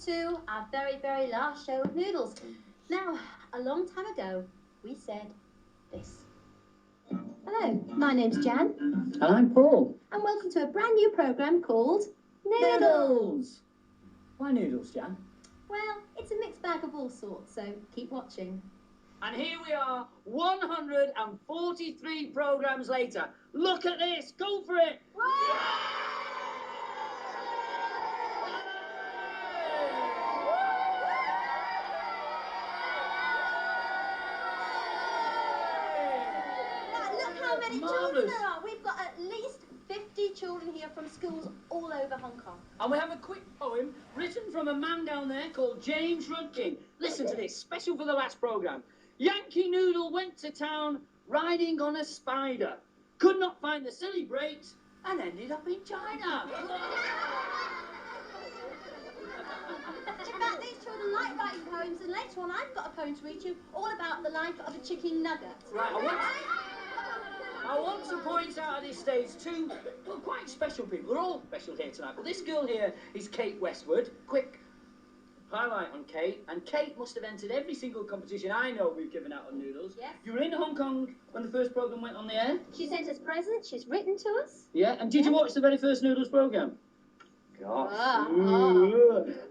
To our very last show of Noodles. Now, a long time ago, we said this. Hello, my name's Jan. And I'm Paul. And welcome to a brand new programme called Noodles! Why noodles, Jan? Well, it's a mixed bag of all sorts, so keep watching. And here we are, 143 programmes later. Look at this! Go for it! Children there are. We've got at least 50 children here from schools all over Hong Kong. And we have a quick poem written from a man down there called James Rudkin. Listen to this, special for the last programme. Yankee Noodle went to town riding on a spider. Could not find the silly brakes and ended up in China. In fact, these children like writing poems, and later on I've got a poem to read you all about the life of a chicken nugget. Right, I want to point out at this stage two, well, quite special people. They're all special here tonight. But this girl here is Kate Westwood. Quick highlight on Kate. And Kate must have entered every single competition I know we've given out on Noodles. Yes. You were in Hong Kong when the first programme went on the air? She sent us presents. She's written to us. Yeah, and did you watch the very first Noodles programme? Gosh.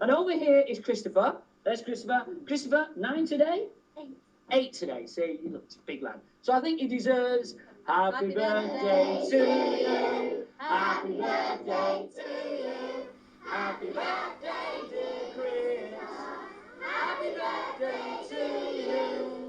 And over here is Christopher. There's Christopher. Christopher, 9 today? 8. 8 today. See, he looks a big lad. So I think he deserves... Happy birthday to you. Happy birthday to you. Happy birthday, dear Chris. Happy birthday to you.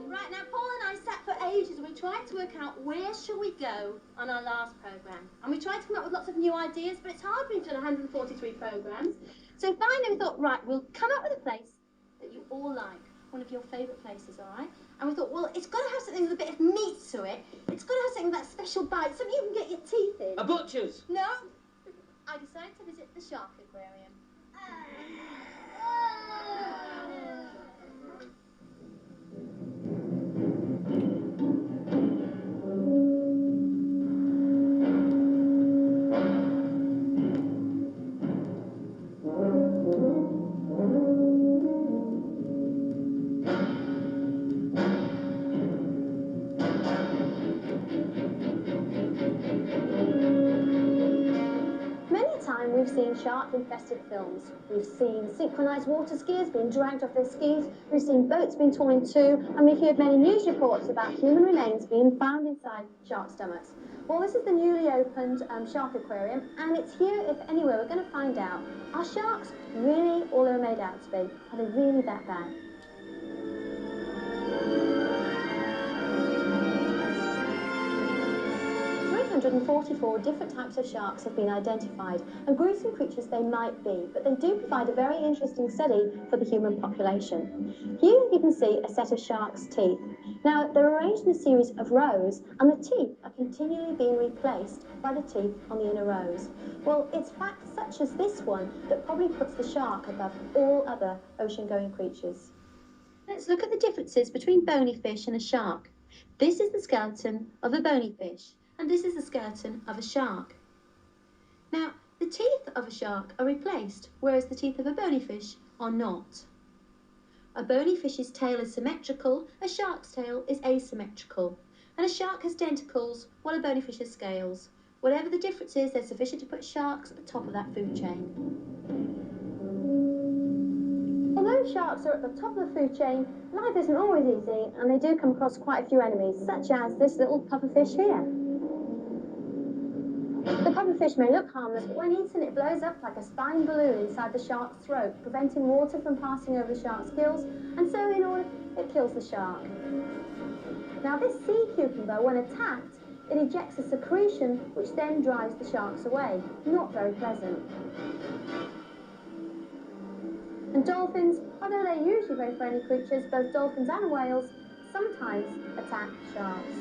Right, now Paul and I sat for ages and we tried to work out where shall we go on our last programme. And we tried to come up with lots of new ideas, but it's hard when you've done 143 programmes. So finally we thought, right, we'll come up with a place that you all like. One of your favourite places, all right? And we thought, well, it's got to have something with a bit of meat to it. It's got to have something with that special bite, something you can get your teeth in. A butcher's? No. I decided to visit the shark aquarium. We've seen shark-infested films. We've seen synchronised water skiers being dragged off their skis. We've seen boats being torn in two, and we've heard many news reports about human remains being found inside shark stomachs. Well, this is the newly opened shark aquarium, and it's here, if anywhere, we're going to find out, are sharks really all they're made out to be? Are they really that bad? 344 different types of sharks have been identified, and gruesome creatures they might be, but they do provide a very interesting study for the human population. Here you can see a set of sharks' teeth. Now, they're arranged in a series of rows, and the teeth are continually being replaced by the teeth on the inner rows. Well, it's facts such as this one that probably puts the shark above all other ocean-going creatures. Let's look at the differences between bony fish and a shark. This is the skeleton of a bony fish, and this is the skeleton of a shark. Now, the teeth of a shark are replaced, whereas the teeth of a bony fish are not. A bony fish's tail is symmetrical, a shark's tail is asymmetrical, and a shark has denticles while a bony fish has scales. Whatever the difference is, they're sufficient to put sharks at the top of that food chain. Although sharks are at the top of the food chain, life isn't always easy, and they do come across quite a few enemies, such as this little pufferfish here. The pufferfish may look harmless, but when eaten it blows up like a spine balloon inside the shark's throat, preventing water from passing over the shark's gills, and so in order, it kills the shark. Now this sea cucumber, when attacked, it ejects a secretion which then drives the sharks away. Not very pleasant. And dolphins, although they're usually very friendly creatures, both dolphins and whales sometimes attack sharks.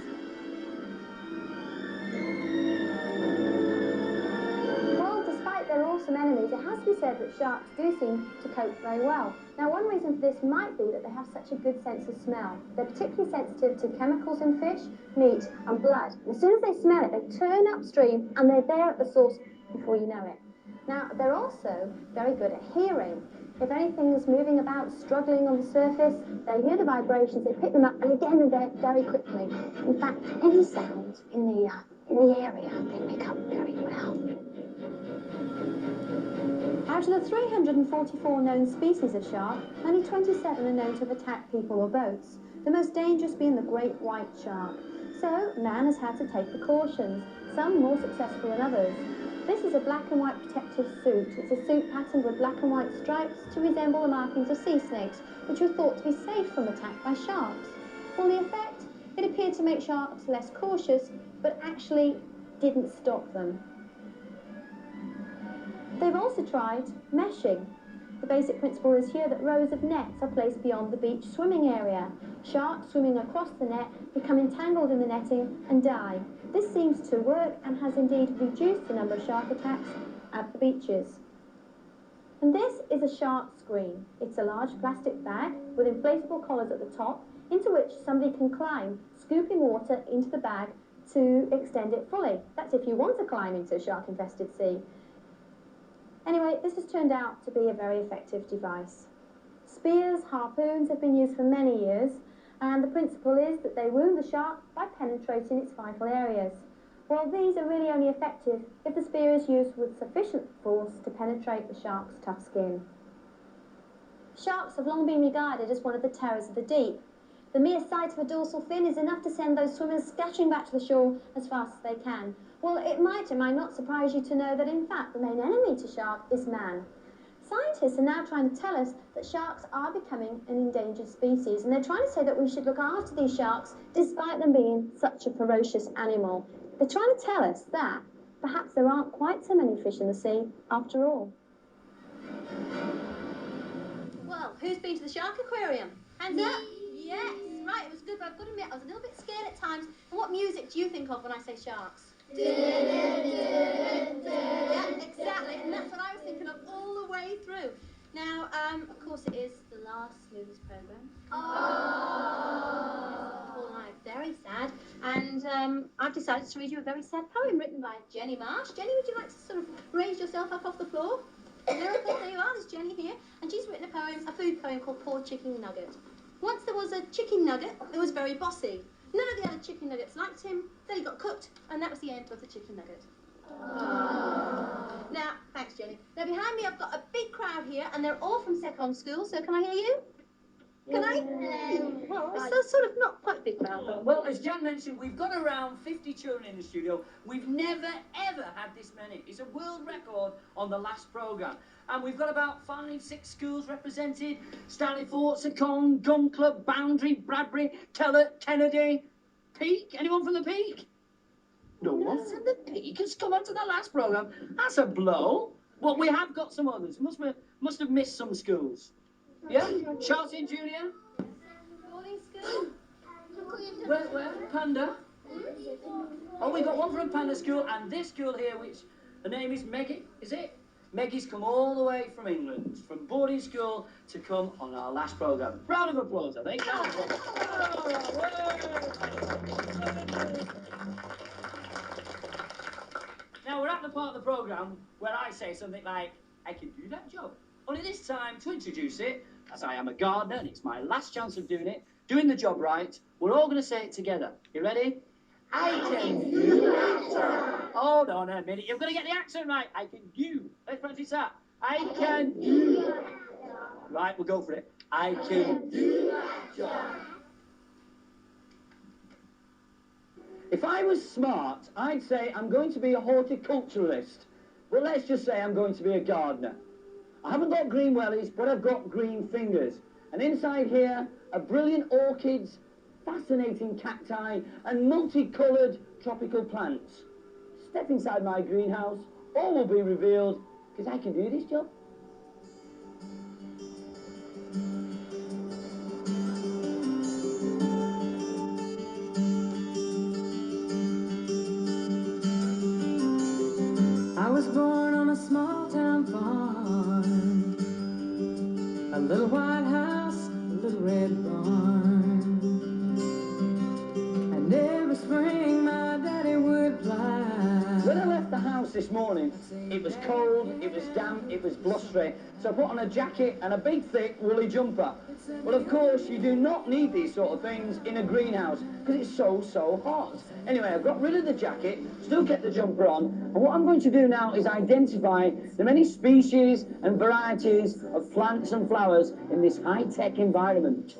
Well, despite their awesome some enemies, it has to be said that sharks do seem to cope very well. Now, one reason for this might be that they have such a good sense of smell. They're particularly sensitive to chemicals in fish, meat, and blood. And as soon as they smell it, they turn upstream and they're there at the source before you know it. Now, they're also very good at hearing. If anything is moving about, struggling on the surface, they hear the vibrations, they pick them up, and again, they're there very quickly. In fact, any sound in the area, they pick up very well. Out of the 344 known species of shark, only 27 are known to have attacked people or boats, the most dangerous being the great white shark. So, man has had to take precautions, some more successful than others. This is a black and white protective suit. It's a suit patterned with black and white stripes to resemble the markings of sea snakes, which were thought to be safe from attack by sharks. On the effect, it appeared to make sharks less cautious, but actually didn't stop them. They've also tried meshing. The basic principle is here that rows of nets are placed beyond the beach swimming area. Sharks swimming across the net become entangled in the netting and die. This seems to work and has indeed reduced the number of shark attacks at the beaches. And this is a shark screen. It's a large plastic bag with inflatable collars at the top into which somebody can climb, scooping water into the bag to extend it fully. That's if you want to climb into a shark-infested sea. Anyway, this has turned out to be a very effective device. Spears, harpoons have been used for many years, and the principle is that they wound the shark by penetrating its vital areas. Well, these are really only effective if the spear is used with sufficient force to penetrate the shark's tough skin. Sharks have long been regarded as one of the terrors of the deep. The mere sight of a dorsal fin is enough to send those swimmers scattering back to the shore as fast as they can. Well, it might not surprise you to know that, in fact, the main enemy to shark is man. Scientists are now trying to tell us that sharks are becoming an endangered species, and they're trying to say that we should look after these sharks despite them being such a ferocious animal. They're trying to tell us that perhaps there aren't quite so many fish in the sea after all. Well, who's been to the shark aquarium? Hands up? Yes, right, it was good, but I've got to admit I was a little bit scared at times. And what music do you think of when I say sharks? Yeah, exactly, and that's what I was thinking of all the way through. Now, of course, it is the last Noodles programme. Oh, I'm very sad, and I've decided to read you a very sad poem written by Jenny Marsh. Jenny, would you like to sort of raise yourself up off the floor? Miracle, there you are, there's Jenny here, and she's written a poem, a food poem called Poor Chicken Nugget. Once there was a chicken nugget that was very bossy. None of the other chicken nuggets liked him, then he got cooked, and that was the end of the chicken nugget. Aww. Now, thanks, Jenny. Now, behind me, I've got a big crowd here, and they're all from second school, so can I hear you? Can I? Well, it's sort of not quite a big crowd, though. Well, as Jan mentioned, we've got around 50 children in the studio. We've never, ever had this many. It's a world record on the last programme. And we've got about 5-6 schools represented. Stanley Fort, Secon, Gun Club, Boundary, Bradbury, Kellett, Kennedy. Peak? Anyone from the Peak? No one from the Peak has come onto the last programme. That's a blow. Well, we have got some others. Must have missed some schools. Yeah? Charlton Junior? Boarding school? Where? Panda? Oh, we got one from Panda School, and this school here, which the name is Meggie, is it? Maggie's come all the way from England, from boarding school, to come on our last programme. Round of applause, I think. Now, we're at the part of the programme where I say something like, I can do that job. Only this time, to introduce it, as I am a gardener and it's my last chance of doing it, doing the job right, we're all going to say it together. You ready? I can do that job. Hold on a minute, you've got to get the accent right. I can do. Let's practice that. I can do that job. Right, we'll go for it. I can do that job. If I was smart, I'd say I'm going to be a horticulturalist. But let's just say I'm going to be a gardener. I haven't got green wellies, but I've got green fingers. And inside here are brilliant orchids, fascinating cacti, and multicoloured tropical plants. Step inside my greenhouse, all will be revealed, because I can do this job. I was born on a small town house this morning. It was cold, it was damp, it was blustery, so I put on a jacket and a big thick woolly jumper. Well, of course, you do not need these sort of things in a greenhouse because it's so hot. Anyway, I've got rid of the jacket, still kept the jumper on, and what I'm going to do now is identify the many species and varieties of plants and flowers in this high-tech environment.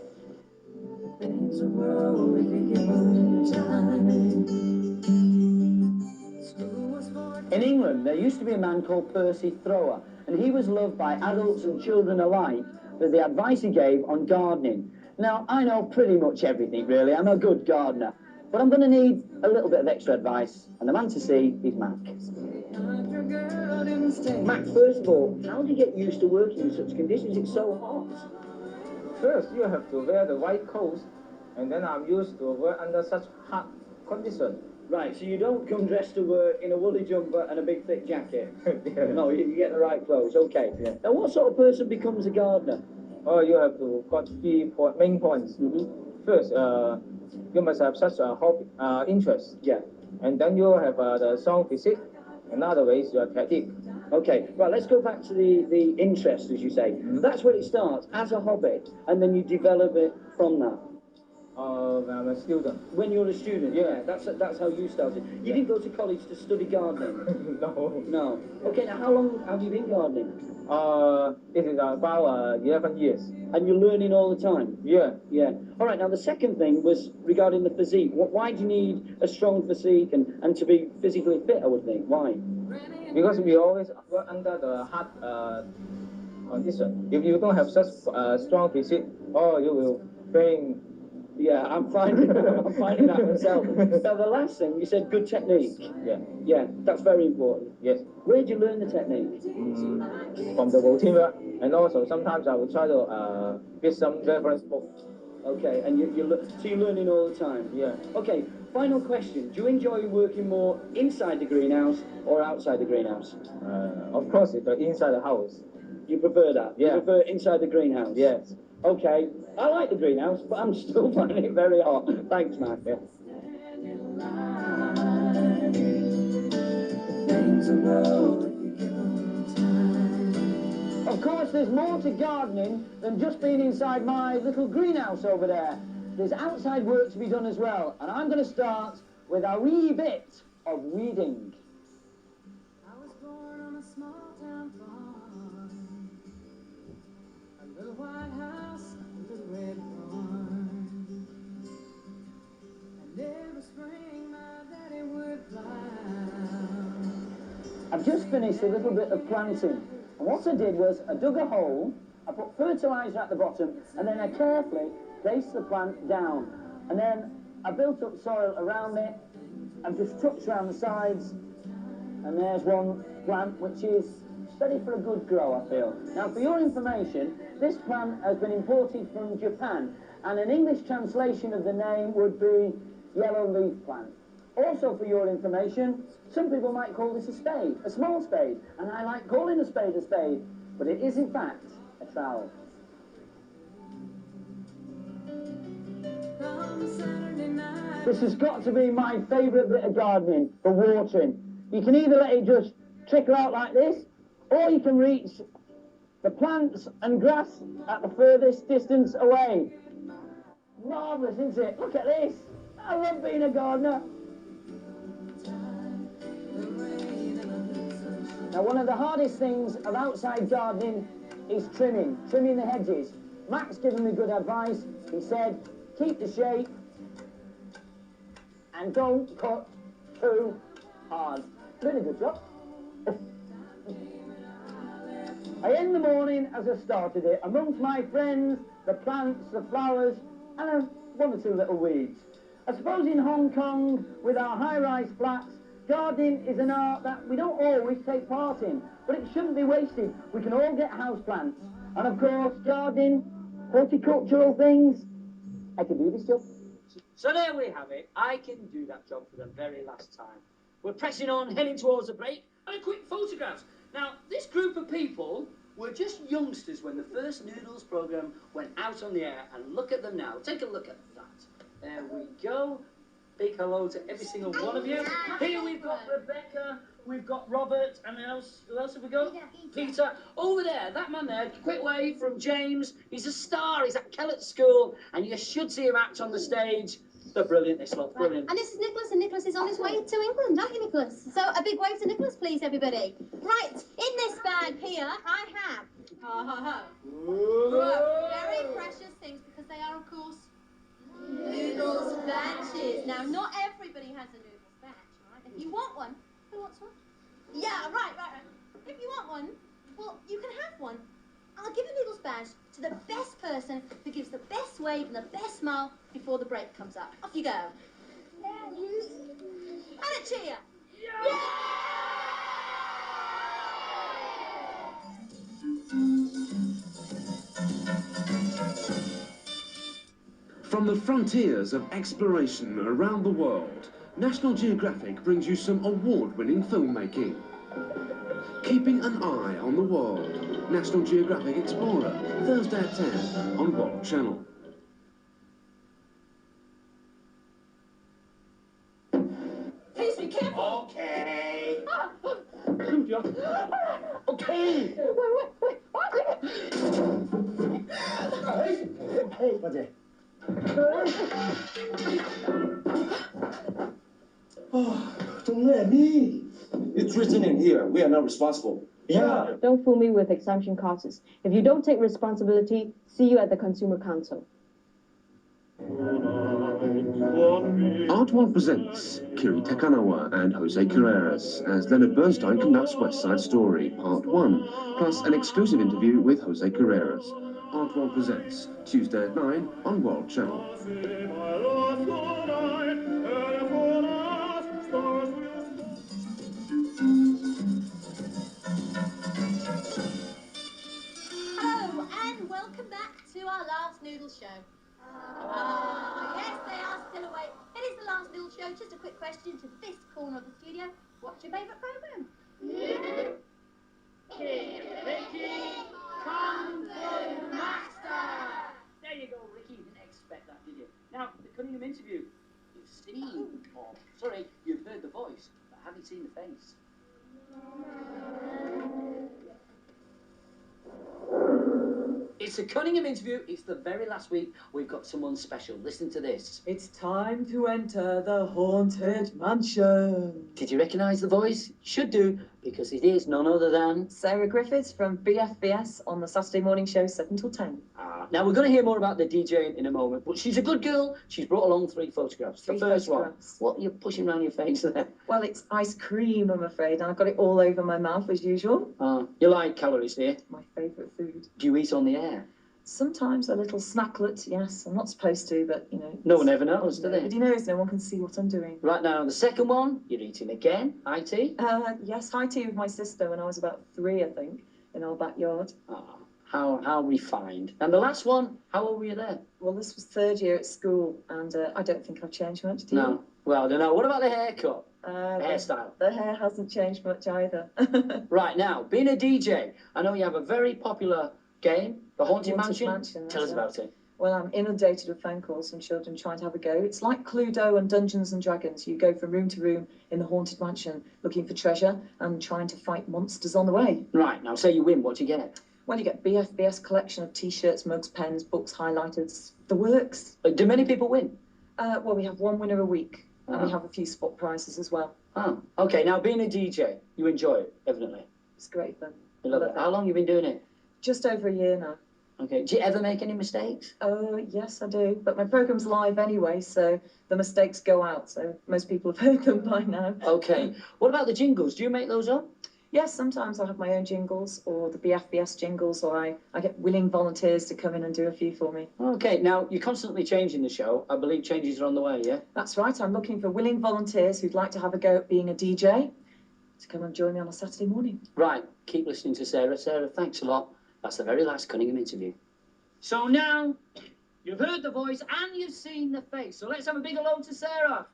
In England, there used to be a man called Percy Thrower, and he was loved by adults and children alike for the advice he gave on gardening. Now, I know pretty much everything, really. I'm a good gardener. But I'm going to need a little bit of extra advice, and the man to see is Mac. Mac, first of all, how do you get used to working in such conditions? It's so hot. First, you have to wear the white coat, and then I'm used to work under such hot conditions. Right, so you don't come dressed to work in a woolly jumper and a big thick jacket? Yeah. No, you get the right clothes, okay. Yeah. Now, what sort of person becomes a gardener? Oh, you have to got three main points. First, you must have such a hobby, interest. Yeah. And then you have the strong physique. Another way is your technique. Okay, right, let's go back to the interest, as you say. That's where it starts, as a hobby, and then you develop it from that. When I'm a student. When you're a student, yeah, that's how you started. You didn't go to college to study gardening? No. No. Okay, now how long have you been gardening? It is about 11 years. And you're learning all the time? Yeah. Yeah. All right, now the second thing was regarding the physique. Why do you need a strong physique and to be physically fit, I would think? Why? Because we always work under the hot condition. If you don't have such strong physique, you will faint. Yeah, I'm finding that myself. Now, the last thing, you said good technique. Yeah. Yeah, that's very important. Yes. Where did you learn the technique? From the routine work, and also sometimes I will try to get some reference books. Okay, and so you're learning all the time? Yeah. Okay, final question. Do you enjoy working more inside the greenhouse or outside the greenhouse? Of course, it's inside the house. You prefer that? Yeah. You prefer inside the greenhouse? Yes. Okay, I like the greenhouse, but I'm still finding it very hot. Thanks, Matt. Yeah. Of course, there's more to gardening than just being inside my little greenhouse over there. There's outside work to be done as well, and I'm going to start with a wee bit of weeding. I was born on a small town farm, a little white house, a little red barn, and every spring my daddy would fly. I've just finished a little bit of planting, and what I did was I dug a hole, I put fertiliser at the bottom, and then I carefully placed the plant down, and then I built up soil around it and just touched around the sides, and there's one plant which is ready for a good grow, I feel. Now, for your information, this plant has been imported from Japan, and an English translation of the name would be yellow leaf plant. Also, for your information, some people might call this a spade, a small spade, and I like calling a spade, but it is in fact a trowel. This has got to be my favourite bit of gardening for watering. You can either let it just trickle out like this, or you can reach the plants and grass at the furthest distance away. Marvellous, isn't it? Look at this. I love being a gardener. Now, one of the hardest things of outside gardening is trimming the hedges. Mac's given me good advice. He said, keep the shape and don't cut too hard. Doing a good job. I end the morning as I started it, amongst my friends, the plants, the flowers, and one or two little weeds. I suppose in Hong Kong, with our high-rise flats, gardening is an art that we don't always take part in, but it shouldn't be wasted. We can all get houseplants. And of course, gardening, horticultural things, I can do this job. So there we have it. I can do that job for the very last time. We're pressing on, heading towards a break, and a quick photographs. Now, this group of people were just youngsters when the first Noodles programme went out on the air, and look at them now. Take a look at that. There we go. Big hello to every single one of you. Here we've got Rebecca, we've got Robert, and who else have we got? Peter. Peter. Over there, that man there, quick wave from James. He's a star, he's at Kellett School, and you should see him act on the stage. They're brilliant, this lot, brilliant. And this is Nicholas, and Nicholas is on his way to England, aren't you, Nicholas? So a big wave to Nicholas, please, everybody. Right, in this bag here, I have very precious things, because they are, of course, noodles batches. Now, not everybody has a noodles batch, right? If you want one, who wants one? Yeah, right. If you want one, well, you can have one. I'll give a noodles badge to the best person who gives the best wave and the best smile before the break comes up. Off you go. And a cheer. From the frontiers of exploration around the world, National Geographic brings you some award-winning filmmaking. Keeping an eye on the world, National Geographic Explorer, Thursday at 10 on World Channel. Please be careful. Okay. Okay. Hey, what the? Oh, don't let me. It's written in here. We are not responsible. Yeah. Don't fool me with exemption clauses. If you don't take responsibility, see you at the Consumer Council. Art World presents Kiri Takanawa and Jose Carreras as Leonard Bernstein conducts West Side Story, Part 1, plus an exclusive interview with Jose Carreras. Art World presents Tuesday at 9 on World Channel. Hello, and welcome back to our last noodle show. Yes, they are still awake. It is the last noodle show. Just a quick question to this corner of the studio. What's your favourite programme? Ricky, Kung Fu Master! There you go, Ricky. You didn't expect that, did you? Now, the Cunningham interview. You've seen, or sorry, you've heard the voice, but have you seen the face? It's a Cunningham interview. It's the very last week. We've got someone special. Listen to this. It's time to enter the haunted mansion. Did you recognise the voice? Should do, because it is none other than... Sarah Griffiths from BFBS on the Saturday morning show 7 till 10. Now, we're going to hear more about the DJ in a moment, but she's a good girl. She's brought along 3 photographs. The first one. What are you pushing around your face there? Well, it's ice cream, I'm afraid, and I've got it all over my mouth as usual. You like calories, dear? My favourite food. Do you eat on the air? Sometimes a little snacklet, yes. I'm not supposed to, but, you know. No one ever knows, do they? Nobody knows. No one can see what I'm doing. Right now, the second one, you're eating again. High tea? Yes, high tea with my sister when I was about 3, I think, in our backyard. How refined. And the last one, how old were you there? Well, this was 3rd year at school, and I don't think I've changed much, do you? No. Well, I don't know. What about the haircut? Hairstyle? The hair hasn't changed much either. Right, now, being a DJ, I know you have a very popular game, the Haunted Mansion. Tell us about it. Well, I'm inundated with phone calls from children trying to have a go. It's like Cluedo and Dungeons and Dragons. You go from room to room in the Haunted Mansion looking for treasure and trying to fight monsters on the way. Right, now say you win, what do you get? Well, you get BFBS collection of T-shirts, mugs, pens, books, highlighters, the works. Do many people win? Well, we have 1 winner a week, and we have a few spot prizes as well. Oh, okay. Now, being a DJ, you enjoy it, evidently. It's great fun. You love it. How long have you been doing it? Just over a year now. Okay. Do you ever make any mistakes? Yes, I do. But my programme's live anyway, so the mistakes go out. So most people have heard them by now. Okay. What about the jingles? Do you make those up? Yes, sometimes I have my own jingles, or the BFBS jingles, or I get willing volunteers to come in and do a few for me. Okay. Now, you're constantly changing the show. I believe changes are on the way, yeah? That's right. I'm looking for willing volunteers who'd like to have a go at being a DJ to come and join me on a Saturday morning. Right. Keep listening to Sarah. Sarah, thanks a lot. That's the very last Cunningham interview. So now, you've heard the voice and you've seen the face. So let's have a big hello to Sarah.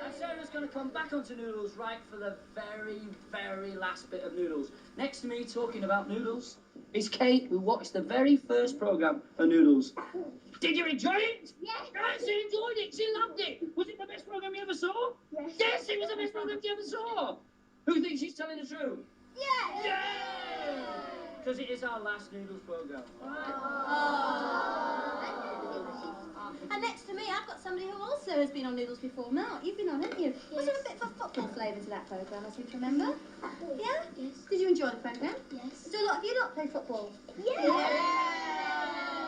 And Sarah's going to come back onto Noodles right for the very, very last bit of Noodles. Next to me, talking about Noodles, is Kate, who watched the very first programme of Noodles. Did you enjoy it? Yes. Yes, she enjoyed it. She loved it. Was it the best program you ever saw? Yes. Yes, it was the best program you ever saw. Who thinks she's telling the truth? Yes. Yeah! Because it is our last Noodles program. And next to me, I've got somebody who also has been on Noodles before. Mark, you've been on, haven't you? Yes. Was there a bit of a football flavour to that programme, as you remember? Yeah? Yes. Did you enjoy the programme? Yes. Do a lot of you lot play football? Yes. Yeah.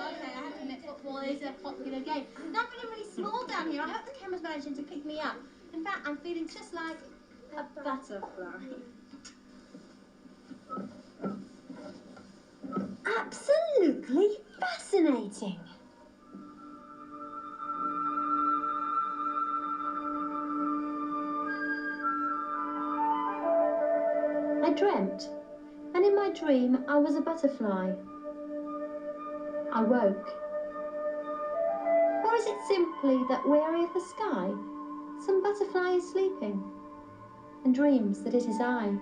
Okay, I have to admit, football is a popular game. Now I'm feeling really small down here. I hope the camera's managing to pick me up. In fact, I'm feeling just like a butterfly. Absolutely fascinating. I dreamt, and in my dream I was a butterfly. I woke. Or is it simply that weary of the sky, some butterfly is sleeping and dreams that it is I?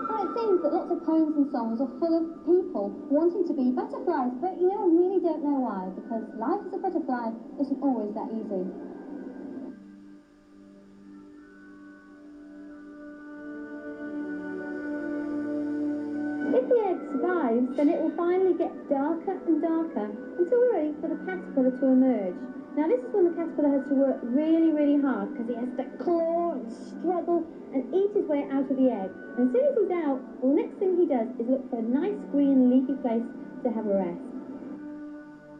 Well, it seems that lots of poems and songs are full of people wanting to be butterflies, but you know, I really don't know why, because life as a butterfly isn't always that easy. If the egg survives, then it will finally get darker and darker until we're ready for the caterpillar to emerge. Now this is when the caterpillar has to work really, really hard because he has to claw and struggle and eat his way out of the egg. And as soon as he's out, well, the next thing he does is look for a nice green leafy place to have a rest.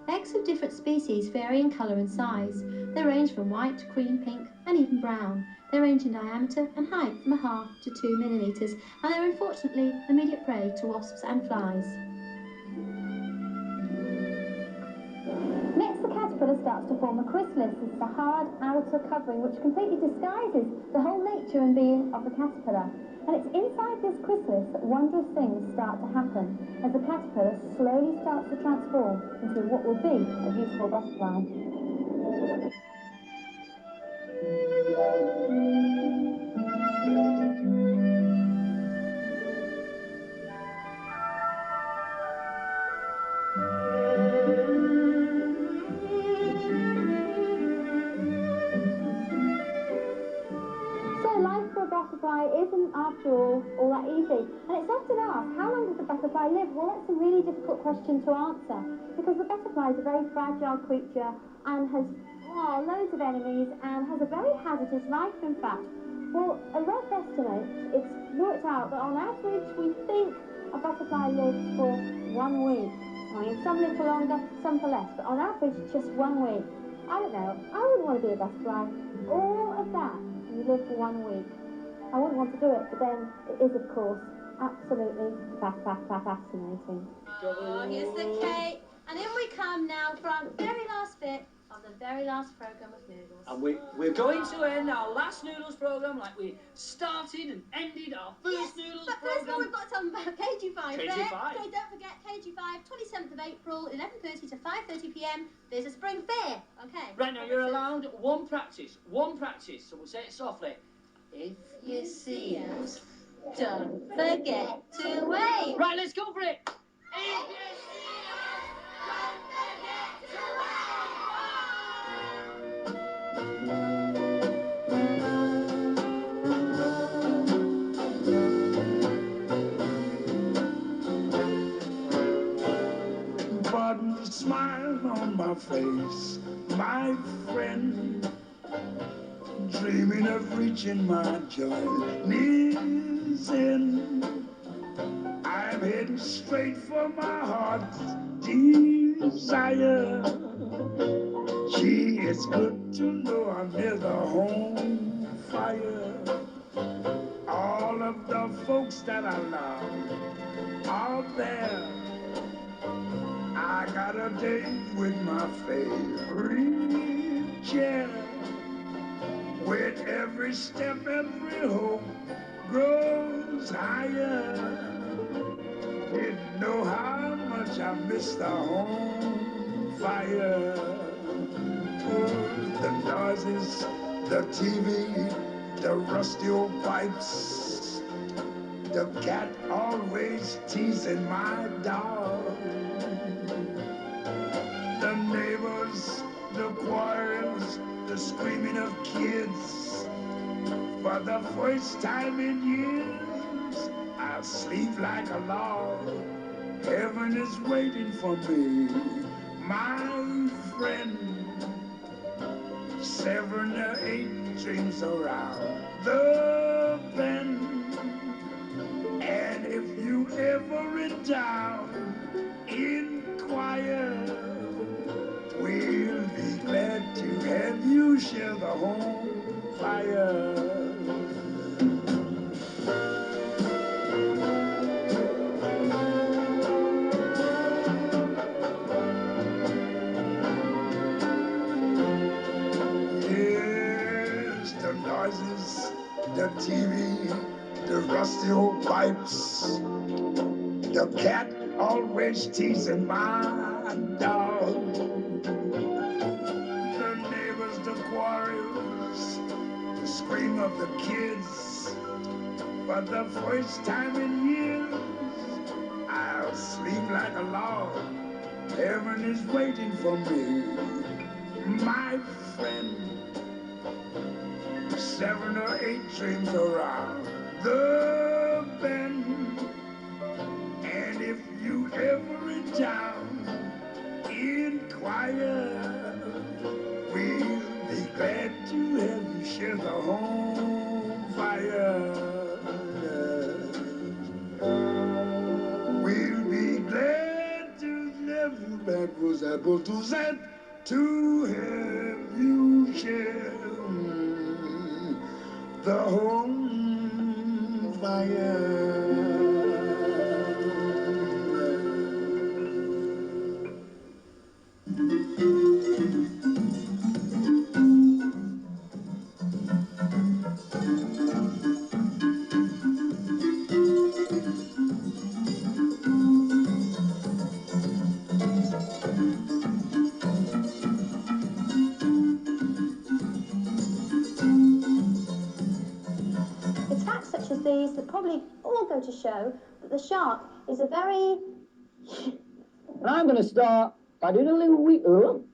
Eggs of different species vary in colour and size. They range from white, cream, pink and even brown. They range in diameter and height from 1/2 to 2 millimetres, and they're unfortunately immediate prey to wasps and flies. Next, the caterpillar starts to form a chrysalis. This is a hard outer covering which completely disguises the whole nature and being of the caterpillar. And it's inside this chrysalis that wondrous things start to happen as the caterpillar slowly starts to transform into what will be a beautiful butterfly. So life for a butterfly isn't, after all that easy. And it's often asked, how long does the butterfly live? Well, that's a really difficult question to answer, because the butterfly is a very fragile creature and has loads of enemies and has a very hazardous life, in fact. Well, a rough estimate, it's worked out that on average we think a butterfly lives for 1 week. I mean, some live for longer, some for less, but on average just 1 week. I don't know, I wouldn't want to be a butterfly. All of that, and you live for 1 week. I wouldn't want to do it, but then it is, of course, absolutely fascinating. Oh, here's the cake. And in we come now for our very last bit of the very last programme of Noodles. And we're going to end our last Noodles program like we started and ended our first Noodles But first of all, program. we've got to tell them about KG5 KG5. Fair. Okay, don't forget KG5, 27th of April, 11:30 to 5:30 p.m. There's a spring fair. Okay. Right now, you're allowed one practice, so we'll say it softly. If you see us, Don't forget to wave. right, let's go for it. If you see us, don't forget to wave. Pardon the smile on my face, my friend. Dreaming of reaching my journey's end. I'm heading straight for my heart's desire. Gee, it's good to know I'm near the home fire. All of the folks that I love are there. I got a date with my favorite chair. With every step, every hope grows higher. Didn't know how much I missed the home fire. Oh, the noises, the TV, the rusty old pipes. The cat always teasing my dog. The neighbors, the quarrels, the screaming of kids. For the first time in years, I'll sleep like a log. Heaven is waiting for me, my friend. 7 or 8 dreams around the bend. And if you ever in town, inquire. We'll be glad to have you share the home fire. Yes, the noises, the TV, the rusty old pipes, the cat always teasing my dog. The neighbors, the quarrels, the scream of the kids. For the first time in years, I'll sleep like a log. Heaven is waiting for me, my friend. 7 or 8 dreams around the bend. And if you ever in town, inquire. We'll be glad to have you share the home fire. We'll be glad to have you back, was able to set to have you share the home fire. It's facts such as these that probably all go to show that the shark is a very... And I'm going to start by doing a little wee... Well,